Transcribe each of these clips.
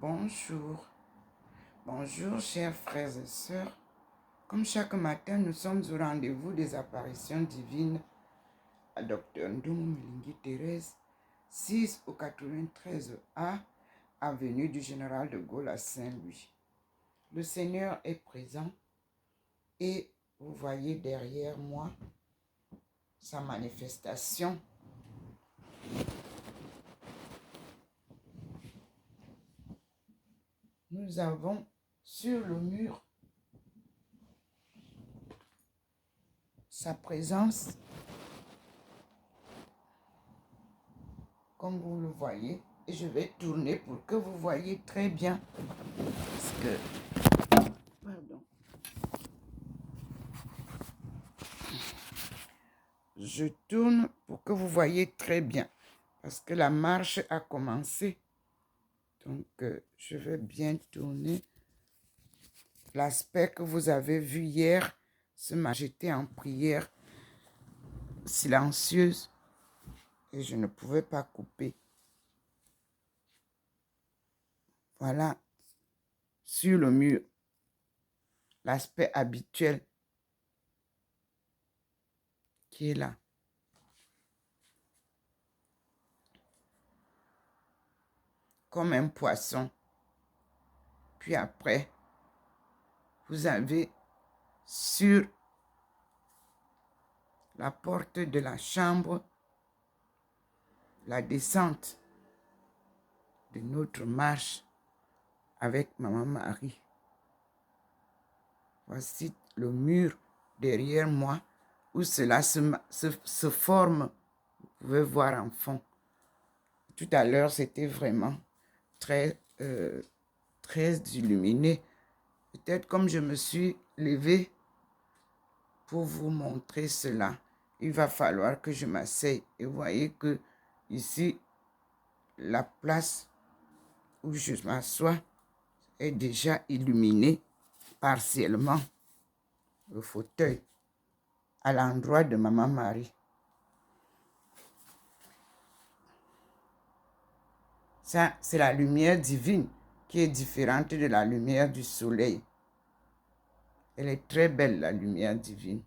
Bonjour. Bonjour, chers frères et sœurs. Comme chaque matin, nous sommes au rendez-vous des apparitions divines à Dr Ndung Mlingi Thérèse, 6 au 93A, avenue du Général de Gaulle à Saint-Louis. Le Seigneur est présent et vous voyez derrière moi sa manifestation. Nous avons sur le mur sa présence, comme vous le voyez, et je vais tourner pour que vous voyez très bien, parce que, pardon, je tourne pour que vous voyez très bien, parce que la marche a commencé, donc je vais bien tourner. L'aspect que vous avez vu hier, ce matin, j'étais en prière silencieuse et je ne pouvais pas couper. Voilà, sur le mur, l'aspect habituel qui est là. Comme un poisson. Puis après, vous avez sur la porte de la chambre la descente de notre marche avec Maman Marie. Voici le mur derrière moi où cela se forme. Vous pouvez voir en fond. Tout à l'heure, c'était vraiment très illuminé. Peut-être comme je me suis levée pour vous montrer cela, il va falloir que je m'asseye. Et vous voyez que ici, la place où je m'assois est déjà illuminée partiellement. Le fauteuil à l'endroit de Maman Marie. Ça, c'est la lumière divine qui est différente de la lumière du soleil. Elle est très belle, la lumière divine.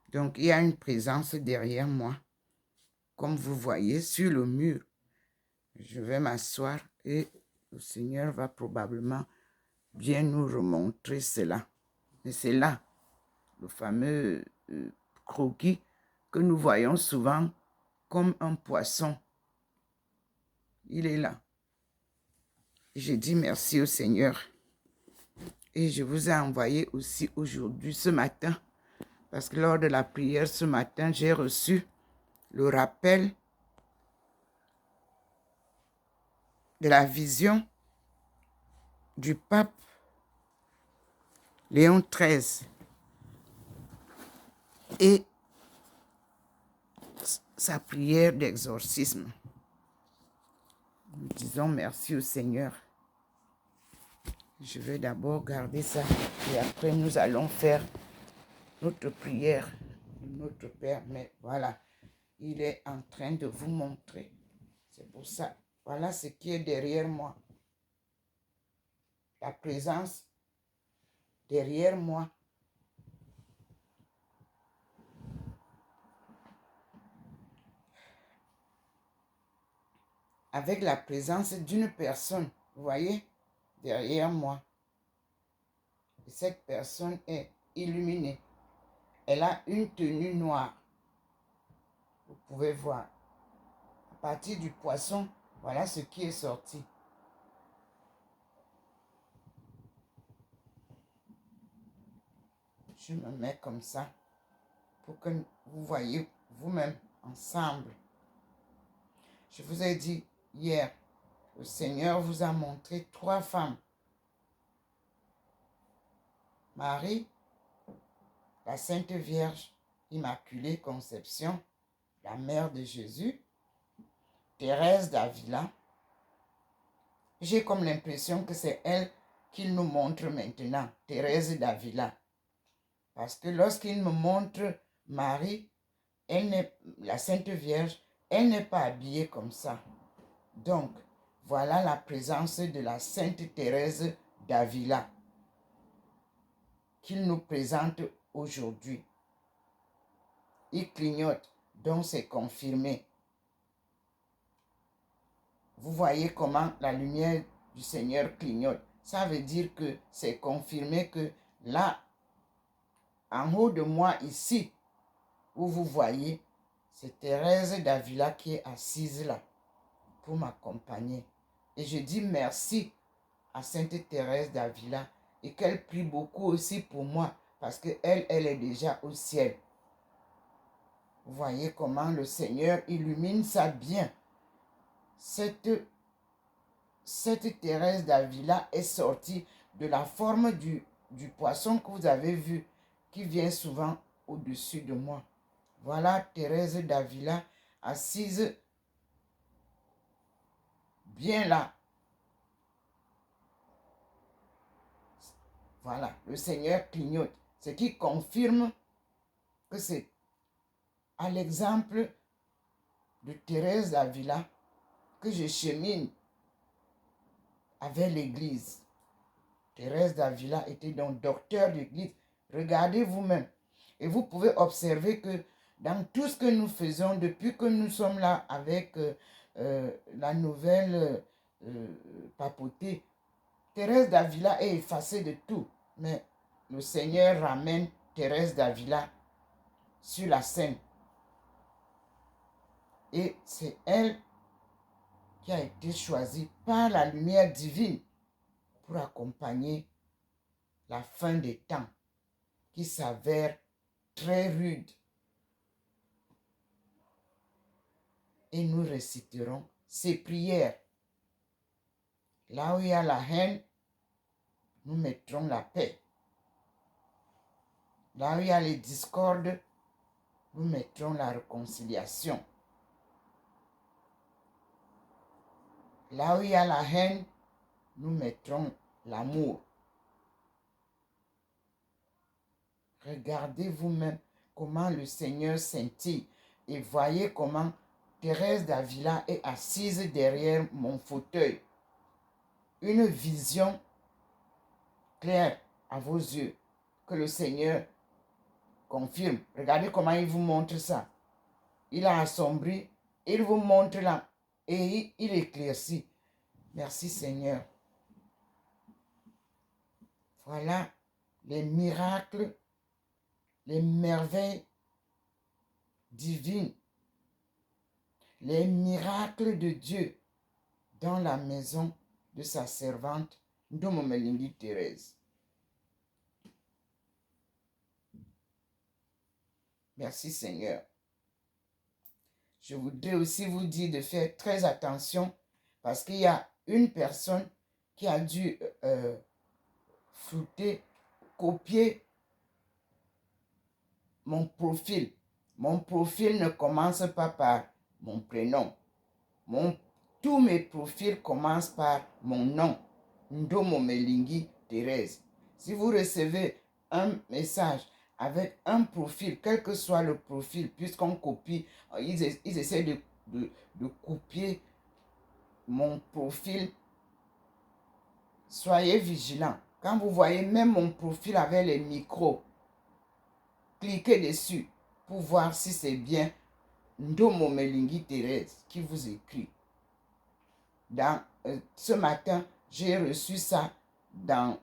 Donc, il y a une présence derrière moi, comme vous voyez, sur le mur. Je vais m'asseoir et le Seigneur va probablement bien nous remontrer cela. Mais c'est là, le fameux croquis que nous voyons souvent comme un poisson. Il est là. Et j'ai dit merci au Seigneur. Et je vous ai envoyé aussi aujourd'hui, ce matin, parce que lors de la prière ce matin, j'ai reçu le rappel de la vision du pape Léon XIII et sa prière d'exorcisme. Nous disons merci au Seigneur. Je vais d'abord garder ça et après nous allons faire notre prière, notre Père. Mais voilà, il est en train de vous montrer. C'est pour ça. Voilà ce qui est derrière moi. La présence derrière moi. Avec la présence d'une personne, vous voyez, derrière moi. Et cette personne est illuminée. Elle a une tenue noire. Vous pouvez voir. À partir du poisson, voilà ce qui est sorti. Je me mets comme ça pour que vous voyez vous-même ensemble. Je vous ai dit hier, le Seigneur vous a montré 3 femmes. Marie, la Sainte Vierge Immaculée Conception, la mère de Jésus, Thérèse d'Avila. J'ai comme l'impression que c'est elle qu'il nous montre maintenant, Thérèse d'Avila. Parce que lorsqu'il me montre Marie, la Sainte Vierge, elle n'est pas habillée comme ça. Donc, Voilà la présence de la Sainte Thérèse d'Avila qu'il nous présente aujourd'hui. Il clignote, donc c'est confirmé. Vous voyez comment la lumière du Seigneur clignote. Ça veut dire que c'est confirmé que là, en haut de moi ici, où vous voyez, c'est Thérèse d'Avila qui est assise là pour m'accompagner. Et je dis merci à Sainte Thérèse d'Avila et qu'elle prie beaucoup aussi pour moi parce qu'elle est déjà au ciel. Vous voyez comment le Seigneur illumine ça bien. Cette Thérèse d'Avila est sortie de la forme du poisson que vous avez vu qui vient souvent au-dessus de moi. Voilà Thérèse d'Avila assise bien là. Voilà, le Seigneur clignote. Ce qui confirme que c'est à l'exemple de Thérèse d'Avila que je chemine avec l'Église. Thérèse d'Avila était donc docteur d'Église. Regardez vous-même. Et vous pouvez observer que dans tout ce que nous faisons, depuis que nous sommes là avec la nouvelle papauté, Thérèse d'Avila est effacée de tout. Mais le Seigneur ramène Thérèse d'Avila sur la scène. Et c'est elle qui a été choisie par la lumière divine pour accompagner la fin des temps qui s'avère très rude. Et nous réciterons ces prières. Là où il y a la haine, nous mettrons la paix. Là où il y a les discordes, nous mettrons la réconciliation. Là où il y a la haine, nous mettrons l'amour. Regardez vous-même comment le Seigneur scintille et voyez comment Thérèse d'Avila est assise derrière mon fauteuil. Une vision claire à vos yeux que le Seigneur confirme. Regardez comment il vous montre ça. Il a assombri, il vous montre là et il éclaircit. Merci Seigneur. Voilà les miracles, les merveilles divines, les miracles de Dieu dans la maison de sa servante Ndomo Melingi Thérèse. Merci Seigneur. Je voudrais aussi vous dire de faire très attention parce qu'il y a une personne qui a dû flouter, copier mon profil. Mon profil ne commence pas par mon prénom. Tous mes profils commencent par mon nom, Ndomo Melingi Thérèse. Si vous recevez un message avec un profil, quel que soit le profil, puisqu'on copie, ils essaient de copier mon profil, soyez vigilants. Quand vous voyez même mon profil avec les micros, cliquez dessus pour voir si c'est bien Ndomo Melingi Thérèse qui vous écrit. Ce matin, j'ai reçu ça dans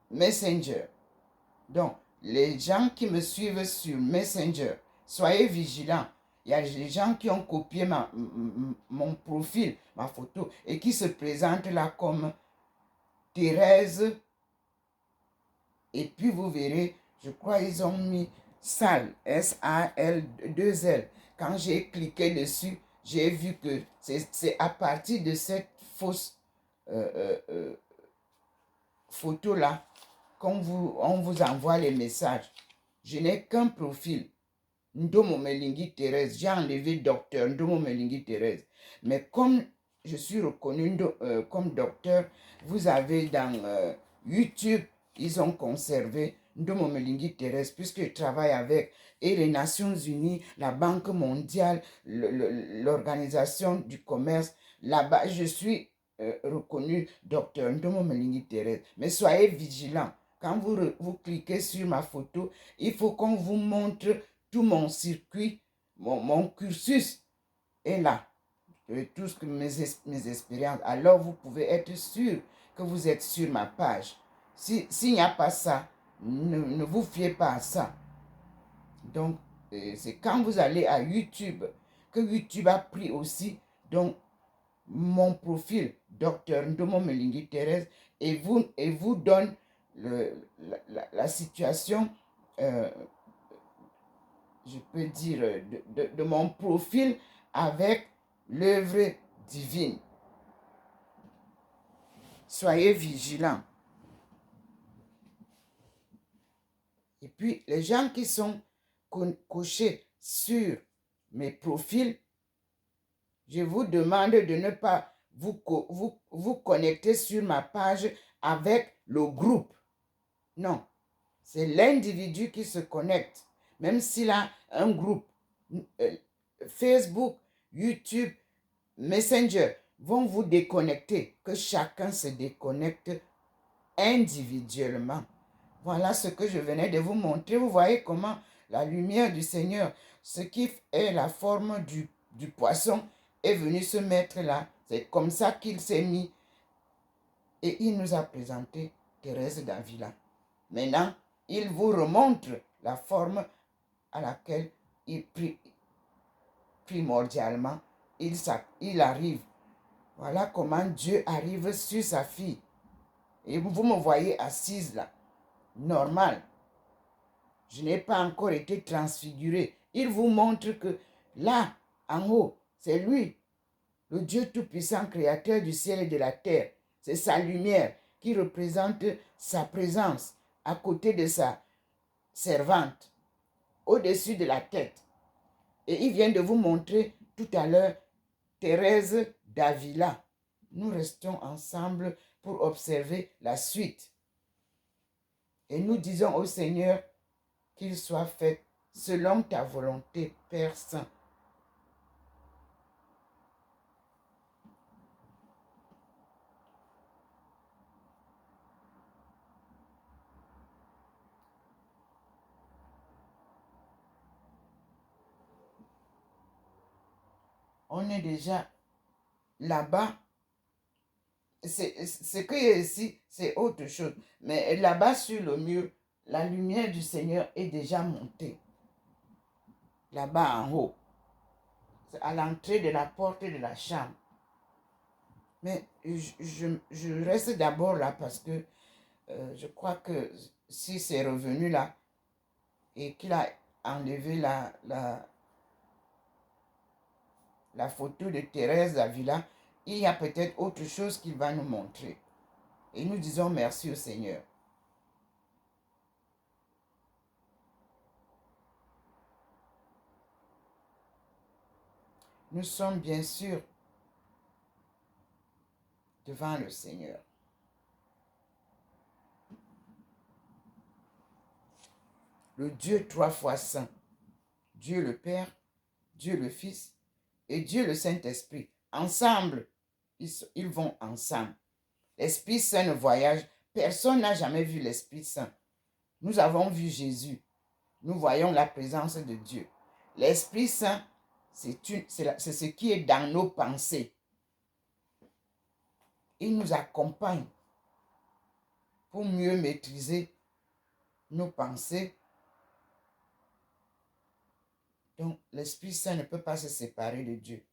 Messenger. Donc, les gens qui me suivent sur Messenger, soyez vigilants. Il y a des gens qui ont copié mon profil, ma photo, et qui se présentent là comme Thérèse. Et puis vous verrez, je crois qu'ils ont mis Sal, S-A-L, 2-L. Quand j'ai cliqué dessus, j'ai vu que c'est à partir de cette fausse photo-là qu'on on vous envoie les messages. Je n'ai qu'un profil. Ndomo Melingi Thérèse. J'ai enlevé docteur Ndomo Melingi Thérèse. Mais comme je suis reconnu comme docteur, vous avez dans YouTube, ils ont conservé Ndomo Melingi Thérèse puisque je travaille avec et les Nations Unies, la Banque mondiale, l'Organisation du commerce. Là-bas, je suis reconnu Docteur Ndomo Melingi Thérèse. Mais soyez vigilants. Quand vous cliquez sur ma photo, il faut qu'on vous montre tout mon circuit, mon cursus est là. Tout ce que mes expériences. Alors vous pouvez être sûr que vous êtes sur ma page. S'il n'y a pas ça, ne vous fiez pas à ça. Donc, c'est quand vous allez à YouTube que YouTube a pris aussi donc, mon profil, Docteur Ndomo Melingi Thérèse, et vous donne la situation, je peux dire, de mon profil avec l'œuvre divine. Soyez vigilants. Et puis, les gens qui sont cochés sur mes profils, je vous demande de ne pas vous connecter sur ma page avec le groupe. Non, c'est l'individu qui se connecte. Même s'il a un groupe, Facebook, YouTube, Messenger, vont vous déconnecter, que chacun se déconnecte individuellement. Voilà ce que je venais de vous montrer. Vous voyez comment la lumière du Seigneur, ce qui est la forme du poisson, est venu se mettre là. C'est comme ça qu'il s'est mis. Et il nous a présenté Thérèse d'Avila. Maintenant, il vous remontre la forme à laquelle primordialement il arrive. Voilà comment Dieu arrive sur sa fille. Et vous me voyez assise là. Normal. Je n'ai pas encore été transfiguré. Il vous montre que là, en haut, c'est lui, le Dieu Tout-Puissant, créateur du ciel et de la terre. C'est sa lumière qui représente sa présence à côté de sa servante, au-dessus de la tête. Et il vient de vous montrer tout à l'heure Thérèse d'Avila. Nous restons ensemble pour observer la suite. Et nous disons au Seigneur qu'il soit fait selon ta volonté, Père Saint. On est déjà là-bas. Ce qu'il y a ici, c'est autre chose. Mais là-bas sur le mur, la lumière du Seigneur est déjà montée. Là-bas en haut. C'est à l'entrée de la porte de la chambre. Mais je reste d'abord là parce que je crois que si c'est revenu là et qu'il a enlevé la photo de Thérèse d'Avila, il y a peut-être autre chose qu'il va nous montrer. Et nous disons merci au Seigneur. Nous sommes bien sûr devant le Seigneur. Le Dieu trois fois saint, Dieu le Père, Dieu le Fils et Dieu le Saint-Esprit. Ensemble, ils vont ensemble. L'Esprit Saint ne voyage. Personne n'a jamais vu l'Esprit Saint. Nous avons vu Jésus. Nous voyons la présence de Dieu. L'Esprit Saint, c'est ce qui est dans nos pensées. Il nous accompagne pour mieux maîtriser nos pensées. Donc, l'Esprit Saint ne peut pas se séparer de Dieu.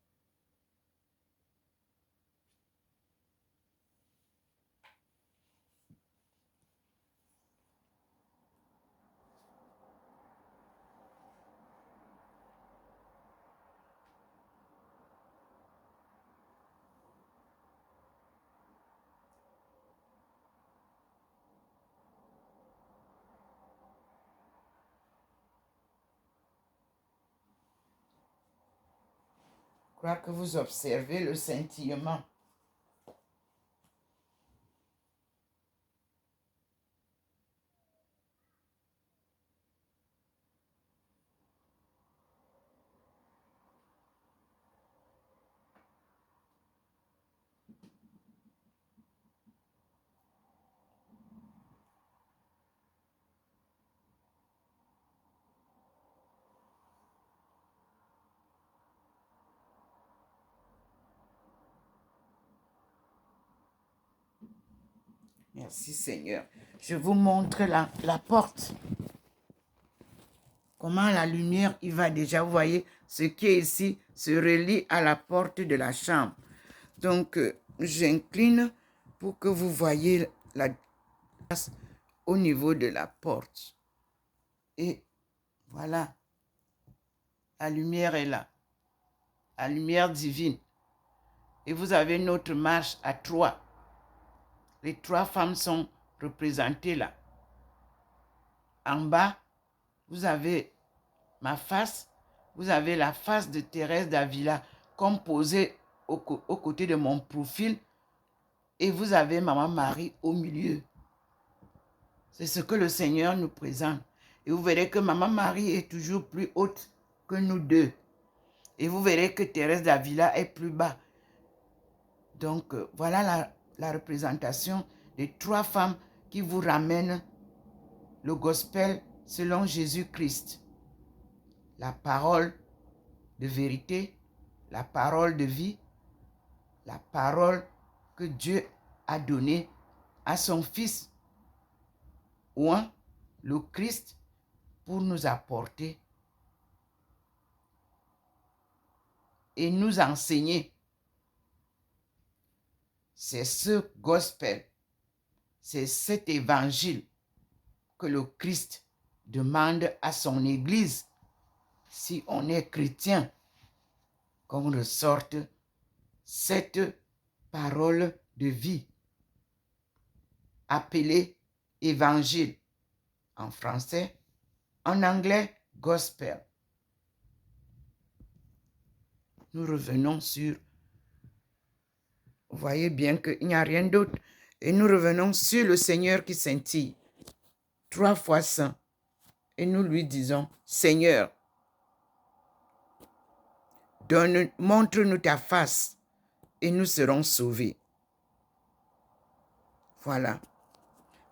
Je crois que vous observez le scintillement. Merci Seigneur. Je vous montre la porte. Comment la lumière, il va déjà, vous voyez, ce qui est ici se relie à la porte de la chambre. Donc, j'incline pour que vous voyez la place au niveau de la porte. Et voilà, la lumière est là. La lumière divine. Et vous avez notre marche à 3. Les 3 femmes sont représentées là. En bas, vous avez ma face, vous avez la face de Thérèse d'Avila comme posée au côté de mon profil et vous avez Maman Marie au milieu. C'est ce que le Seigneur nous présente. Et vous verrez que Maman Marie est toujours plus haute que nous deux. Et vous verrez que Thérèse d'Avila est plus bas. Donc, voilà la représentation des 3 femmes qui vous ramènent le gospel selon Jésus-Christ. La parole de vérité, la parole de vie, la parole que Dieu a donnée à son Fils, oint, le Christ, pour nous apporter et nous enseigner. C'est ce gospel, c'est cet évangile que le Christ demande à son Église, si on est chrétien, qu'on ressorte cette parole de vie, appelée évangile en français, en anglais, gospel. Nous revenons sur, vous voyez bien qu'il n'y a rien d'autre, et nous revenons sur le Seigneur qui scintille, 3 fois saint, et nous lui disons, Seigneur, montre-nous ta face, et nous serons sauvés. Voilà.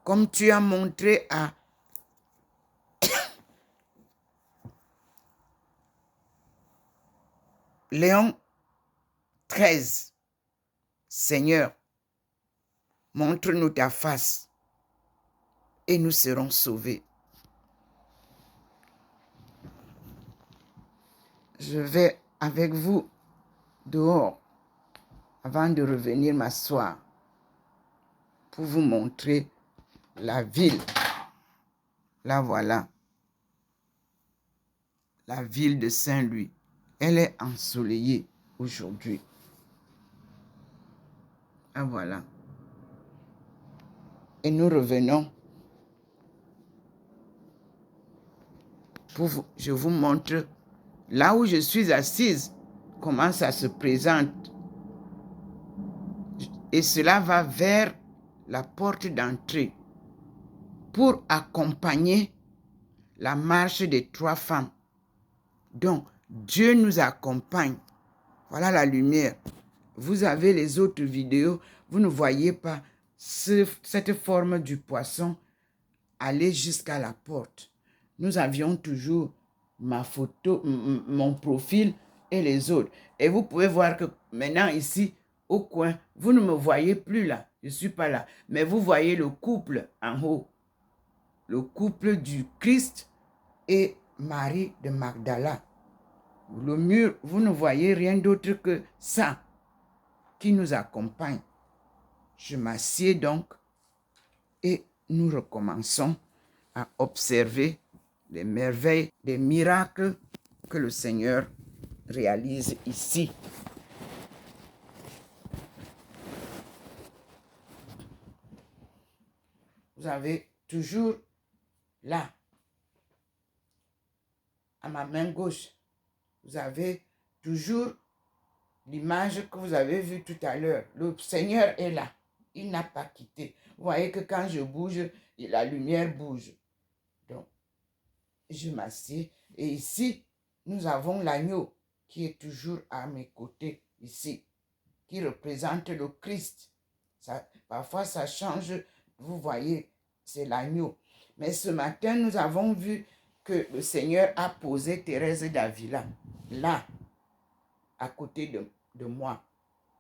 Comme tu as montré à Léon XIII, Seigneur, montre-nous ta face et nous serons sauvés. Je vais avec vous dehors avant de revenir m'asseoir pour vous montrer la ville. Là, voilà. La ville de Saint-Louis. Elle est ensoleillée aujourd'hui. Ah, voilà. Et nous revenons. Je vous montre là où je suis assise, comment ça se présente. Et cela va vers la porte d'entrée pour accompagner la marche des 3 femmes. Donc, Dieu nous accompagne. Voilà la lumière. Vous avez les autres vidéos, vous ne voyez pas cette forme du poisson aller jusqu'à la porte. Nous avions toujours ma photo, mon profil et les autres. Et vous pouvez voir que maintenant ici, au coin, vous ne me voyez plus là. Je ne suis pas là. Mais vous voyez le couple en haut. Le couple du Christ et Marie de Magdala. Le mur, vous ne voyez rien d'autre que ça qui nous accompagne. Je m'assieds donc et nous recommençons à observer les merveilles, les miracles que le Seigneur réalise ici. Vous avez toujours là, à ma main gauche, vous avez toujours l'image que vous avez vue tout à l'heure. Le Seigneur est là. Il n'a pas quitté. Vous voyez que quand je bouge, la lumière bouge. Donc, je m'assieds. Et ici, nous avons l'agneau qui est toujours à mes côtés, ici, qui représente le Christ. Parfois, ça change. Vous voyez, c'est l'agneau. Mais ce matin, nous avons vu que le Seigneur a posé Thérèse d'Avila, là, à côté de moi.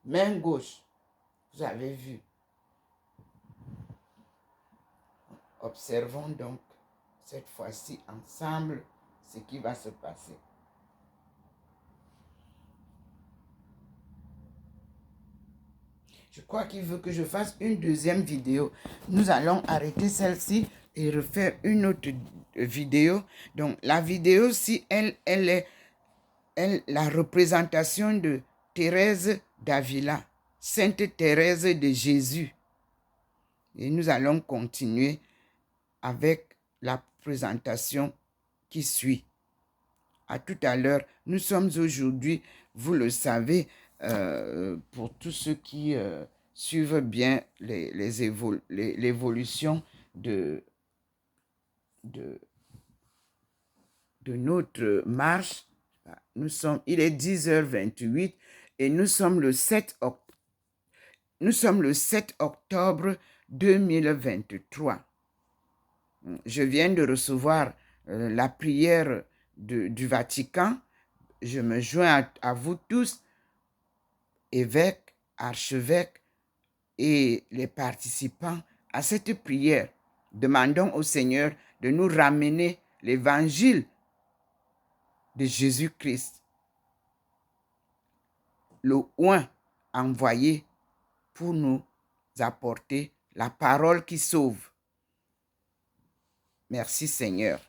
Main gauche, vous avez vu. Observons donc cette fois-ci ensemble ce qui va se passer. Je crois qu'il veut que je fasse une deuxième vidéo. Nous allons arrêter celle-ci et refaire une autre vidéo. Donc, la vidéo, si elle est la représentation de Thérèse d'Avila, Sainte Thérèse de Jésus. Et nous allons continuer avec la présentation qui suit. À tout à l'heure. Nous sommes aujourd'hui, vous le savez, pour tous ceux qui suivent bien l'évolution de notre marche. Il est 10h28 et nous sommes le 7 octobre 2023. Je viens de recevoir la prière du Vatican. Je me joins à vous tous, évêques, archevêques et les participants à cette prière. Demandons au Seigneur de nous ramener l'évangile de Jésus-Christ, le oint envoyé pour nous apporter la parole qui sauve. Merci Seigneur.